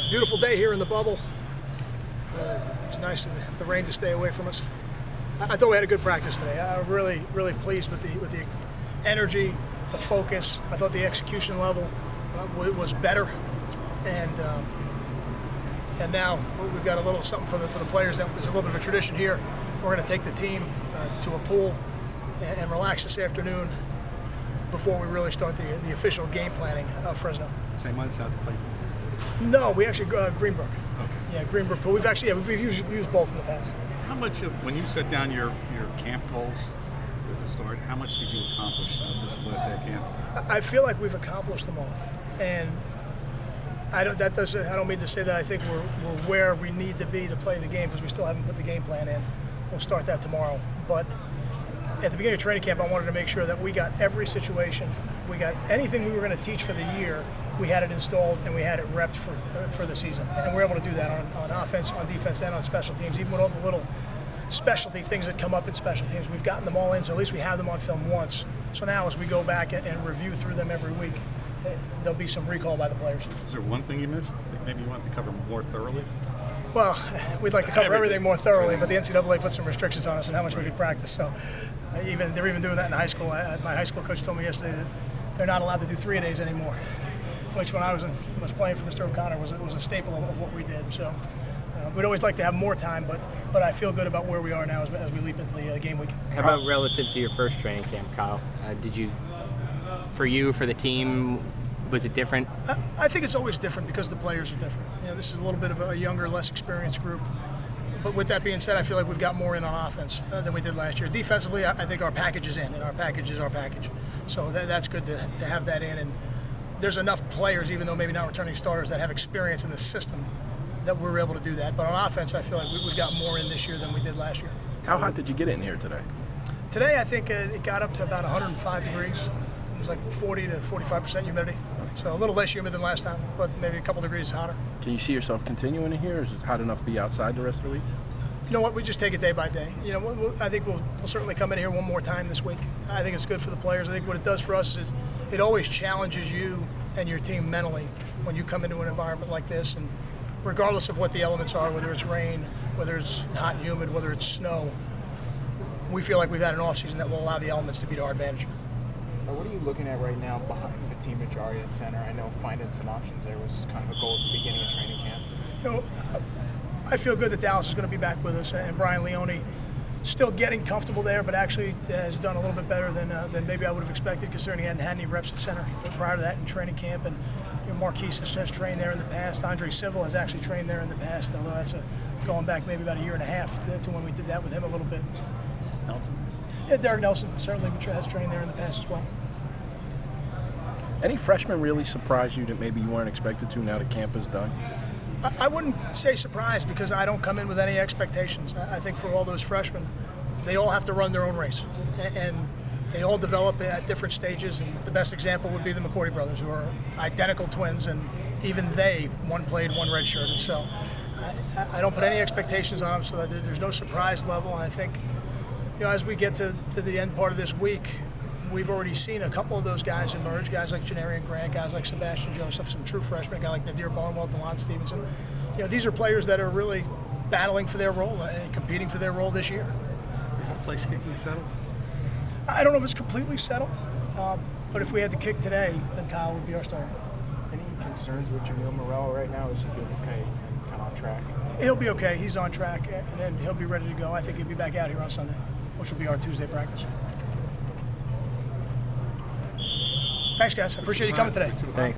Beautiful day here in the bubble. It's nice the rain to stay away from us. I thought we had a good practice today. I'm really pleased with the energy, the focus. I thought the execution level was better, and now we've got a little something for the players. That was a little bit of a tradition here. We're going to take the team to a pool and relax this afternoon before we really start the official game planning of Fresno. Same one, South Place? No, we actually Greenbrook. Okay. Yeah, Greenbrook pool. We've used both in the past. How much when you set down your camp goals at the start, how much did you accomplish this last day of camp? I feel like we've accomplished them all, and I don't mean to say that I think we're where we need to be to play the game, because we still haven't put the game plan in. We'll start that tomorrow. But at the beginning of training camp, I wanted to make sure that we got every situation, we got anything we were going to teach for the year, we had it installed and we had it repped for the season. And we're able to do that on offense, on defense, and on special teams. Even with all the little specialty things that come up in special teams, we've gotten them all in, so at least we have them on film once. So now as we go back and review through them every week, there'll be some recall by the players. Is there one thing you missed that maybe you want to cover more thoroughly? Well, we'd like to cover everything more thoroughly, but the NCAA put some restrictions on us on how much we could practice. So they're even doing that in high school. My high school coach told me yesterday that they're not allowed to do 3-a-days anymore, which when I was playing for Mr. O'Connor was a staple of what we did. So we'd always like to have more time, but I feel good about where we are now as we leap into the game week. How about relative to your first training camp, Kyle? For the team, was it different? I think it's always different because the players are different. This is a little bit of a younger, less experienced group. But with that being said, I feel like we've got more in on offense than we did last year. Defensively, I think our package is in, and our package is our package. So that's good to have that in. And there's enough players, even though maybe not returning starters, that have experience in the system that we're able to do that. But on offense, I feel like we've got more in this year than we did last year. How hot did you get in here today? Today, I think it got up to about 105 degrees. It was like 40 to 45% humidity. So a little less humid than last time, but maybe a couple degrees hotter. Can you see yourself continuing in here, or is it hot enough to be outside the rest of the week? You know what? We just take it day by day. I think we'll certainly come in here one more time this week. I think it's good for the players. I think what it does for us is it always challenges you and your team mentally when you come into an environment like this. And regardless of what the elements are, whether it's rain, whether it's hot and humid, whether it's snow, we feel like we've had an offseason that will allow the elements to be to our advantage. What are you looking at right now behind the team majority at center? I know finding some options there was kind of a goal at the beginning of training camp. I feel good that Dallas is going to be back with us, and Brian Leone still getting comfortable there, but actually has done a little bit better than maybe I would have expected, considering he hadn't had any reps at center prior to that in training camp. And Marquise has trained there in the past. Andre Civil has actually trained there in the past, although that's going back maybe about a year and a half to when we did that with him a little bit. Nelson? Yeah, Derek Nelson certainly has trained there in the past as well. Any freshmen really surprise you that maybe you weren't expected to now that camp is done? I wouldn't say surprised, because I don't come in with any expectations. I think for all those freshmen, they all have to run their own race, and they all develop at different stages. And the best example would be the McCourty brothers, who are identical twins, and even one played, one redshirted. So I don't put any expectations on them, so that there's no surprise level. And I think as we get to the end part of this week, we've already seen a couple of those guys emerge, guys like Janarian Grant, guys like Sebastian Joseph, some true freshmen, a guy like Nadir Barnwell, DeLon Stevenson. These are players that are really battling for their role and competing for their role this year. Is the place kicking settled? I don't know if it's completely settled, but if we had to kick today, then Kyle would be our starter. Any concerns with Jamil Morel right now? Is he doing okay and kind of on track? He'll be okay. He's on track, and then he'll be ready to go. I think he'll be back out here on Sunday, which will be our Tuesday practice. Thanks, guys. I appreciate you coming today. Thanks.